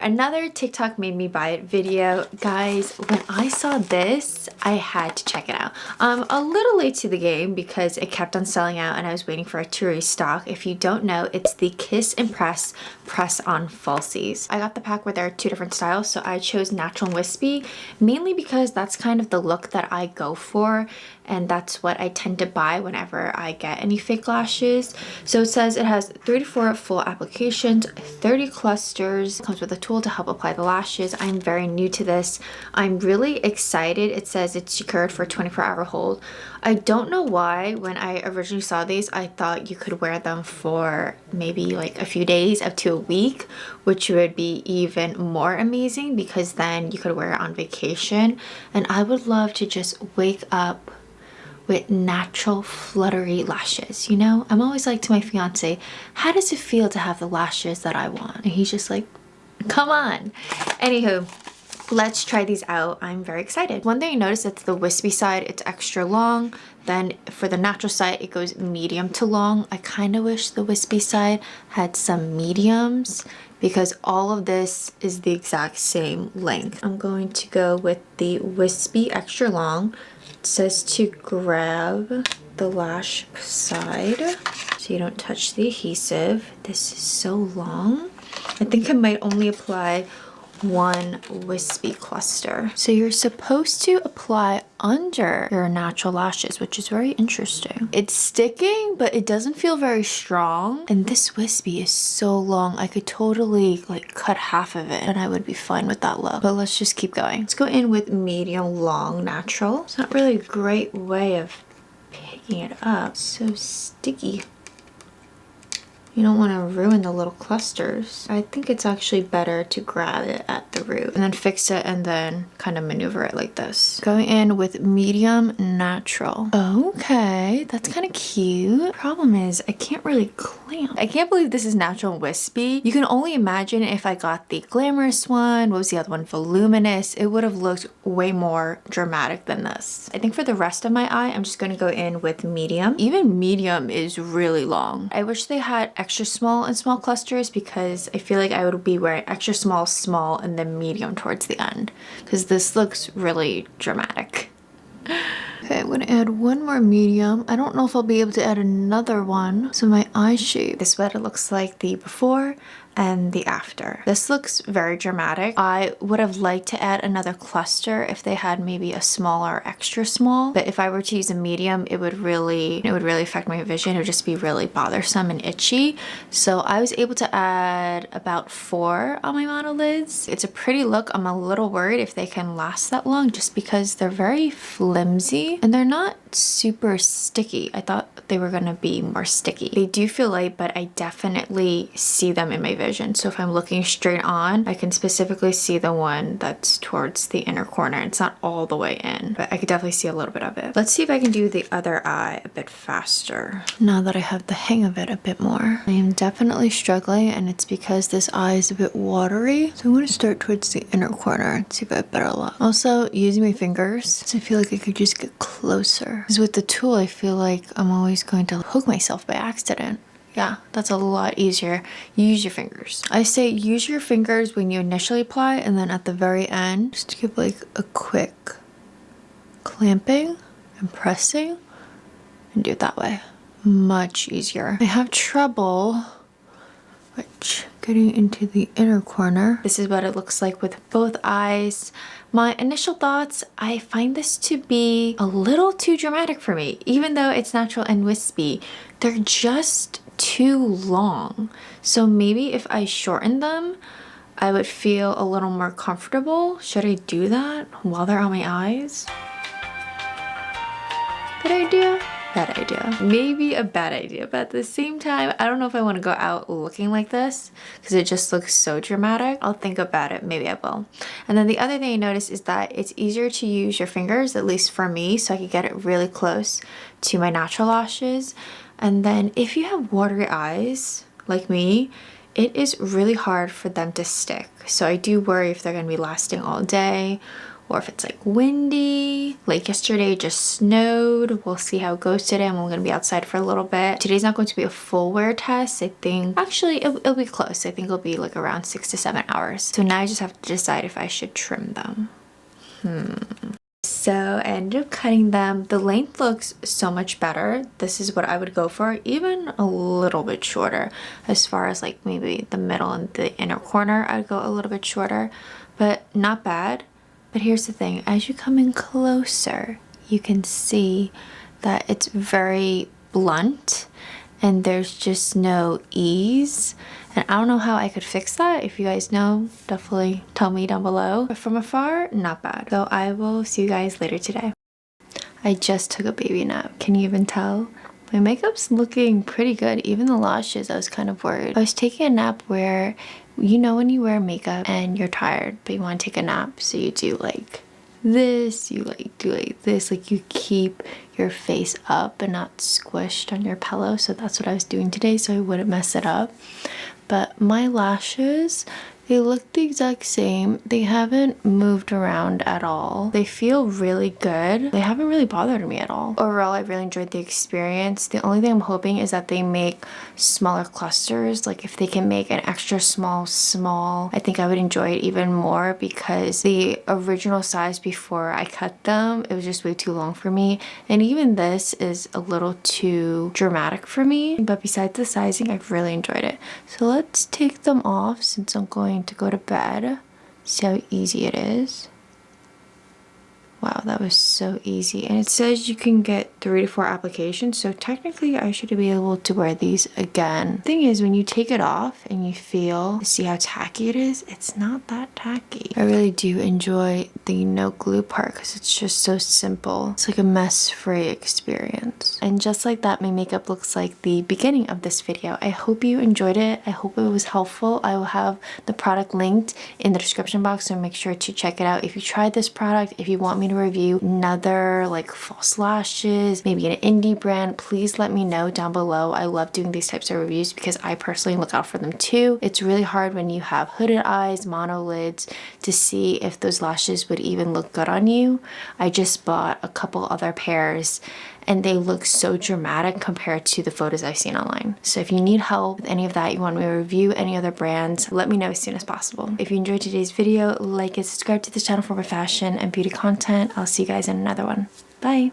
Another TikTok made me buy it video. Guys, when I saw this, I had to check it out. I'm a little late to the game because it kept on selling out and I was waiting for it to restock. If you don't know, it's the Kiss and Press Press-On Falsies. I got the pack where there are two different styles, so I chose Natural and Wispy, mainly because that's kind of the look that I go for, and that's what I tend to buy whenever I get any fake lashes. So it says it has 3 to 4 full applications, 30 clusters, comes with a tool to help apply the lashes. I'm very new to this. I'm really excited. It says it's secured for 24-hour hold. I don't know why when I originally saw these, I thought you could wear them for maybe like a few days up to a week, which would be even more amazing because then you could wear it on vacation. And I would love to just wake up with natural fluttery lashes, you know? I'm always like to my fiance, how does it feel to have the lashes that I want? And he's just like, come on. Anywho, let's try these out. I'm very excited. One thing I noticed, it's the wispy side, it's extra long. Then for the natural side, it goes medium to long. I kind of wish the wispy side had some mediums because all of this is the exact same length. I'm going to go with the wispy extra long. It says to grab the lash side so you don't touch the adhesive. This is so long. I think I might only apply one wispy cluster. So you're supposed to apply under your natural lashes, which is very interesting. It's sticking, but it doesn't feel very strong. And this wispy is so long, I could totally like cut half of it and I would be fine with that look. But let's just keep going. Let's go in with medium long natural. It's not really a great way of picking it up. It's so sticky. You don't want to ruin the little clusters. I think it's actually better to grab it at the root and then fix it and then kind of maneuver it like this. Going in with medium natural. Okay, that's kind of cute. Problem is I can't really clamp. I can't believe this is natural and wispy. You can only imagine if I got the glamorous one. What was the other one? Voluminous. It would have looked way more dramatic than this. I think for the rest of my eye, I'm just going to go in with medium. Even medium is really long. I wish they had extra small and small clusters because I feel like I would be wearing extra small, small, and then medium towards the end because this looks really dramatic. Okay, I'm gonna add one more medium. I don't know if I'll be able to add another one. So my eye shape. This is what it looks like the before and the after. This looks very dramatic. I would have liked to add another cluster if they had maybe a smaller extra small, but if I were to use a medium, it would really affect my vision. It would just be really bothersome and itchy. So I was able to add about 4 on my monolids. It's a pretty look. I'm a little worried if they can last that long just because they're very flimsy and they're not super sticky. I thought they were gonna be more sticky. They do feel light, but I definitely see them in my vision. So if I'm looking straight on, I can specifically see the one that's towards the inner corner. It's not all the way in, but I could definitely see a little bit of it. Let's see if I can do the other eye a bit faster now that I have the hang of it a bit more. I am definitely struggling and it's because this eye is a bit watery. So I'm gonna start towards the inner corner and see if I have better luck. Also using my fingers, so I feel like I could just get closer. Because with the tool, I feel like I'm always going to hook myself by accident. Yeah, that's a lot easier. Use your fingers. I say use your fingers when you initially apply and then at the very end, just give like a quick clamping and pressing and do it that way. Much easier. I have trouble getting into the inner corner. This is what it looks like with both eyes. My initial thoughts, I find this to be a little too dramatic for me. Even though it's natural and wispy, they're just too long. So maybe if I shorten them, I would feel a little more comfortable. Should I do that while they're on my eyes? Good idea? Bad idea. Maybe a bad idea, but at the same time, I don't know if I want to go out looking like this because it just looks so dramatic. I'll think about it. Maybe I will. And then the other thing I noticed is that it's easier to use your fingers, at least for me, so I could get it really close to my natural lashes. And then if you have watery eyes like me, it is really hard for them to stick. So I do worry if they're going to be lasting all day or if it's like windy. Like yesterday it just snowed. We'll see how it goes today. I'm only gonna be outside for a little bit. Today's not going to be a full wear test. I think actually it'll be close. I think it'll be like around 6 to 7 hours. So now I just have to decide if I should trim them. So I ended up cutting them. The length looks so much better. This is what I would go for, even a little bit shorter. As far as like maybe the middle and the inner corner, I'd go a little bit shorter, but not bad. But here's the thing, as you come in closer, you can see that it's very blunt and there's just no ease. And I don't know how I could fix that. If you guys know, definitely tell me down below. But from afar, not bad. So I will see you guys later today. I just took a baby nap. Can you even tell? My makeup's looking pretty good. Even the lashes, I was kind of worried. I was taking a nap where, you know when you wear makeup and you're tired, but you want to take a nap, so you do like this, you like do like this, like you keep your face up and not squished on your pillow. So that's what I was doing today so I wouldn't mess it up. But my lashes, they look the exact same. They haven't moved around at all. They feel really good. They haven't really bothered me at all. Overall, I really enjoyed the experience. The only thing I'm hoping is that they make smaller clusters. Like if they can make an extra small, I think I would enjoy it even more, because the original size before I cut them, it was just way too long for me. And even this is a little too dramatic for me. But besides the sizing, I've really enjoyed it. So let's take them off since I'm going to go to bed. See how easy it is. Wow, that was so easy. And it says you can get 3 to 4 applications, so technically I should be able to wear these again. The thing is, when you take it off and you feel, see how tacky it is? It's not that tacky. I really do enjoy the no glue part because it's just so simple. It's like a mess-free experience. And just like that, my makeup looks like the beginning of this video. I hope you enjoyed it. I hope it was helpful. I will have the product linked in the description box, so make sure to check it out. If you tried this product, if you want me to review another like false lashes, maybe an indie brand, please let me know down below. I love doing these types of reviews because I personally look out for them too. It's really hard when you have hooded eyes, monolids, to see if those lashes would even look good on you. I just bought a couple other pairs and they look so dramatic compared to the photos I've seen online. So if you need help with any of that, you want me to review any other brands, let me know as soon as possible. If you enjoyed today's video, like and subscribe to this channel for more fashion and beauty content. I'll see you guys in another one. Bye!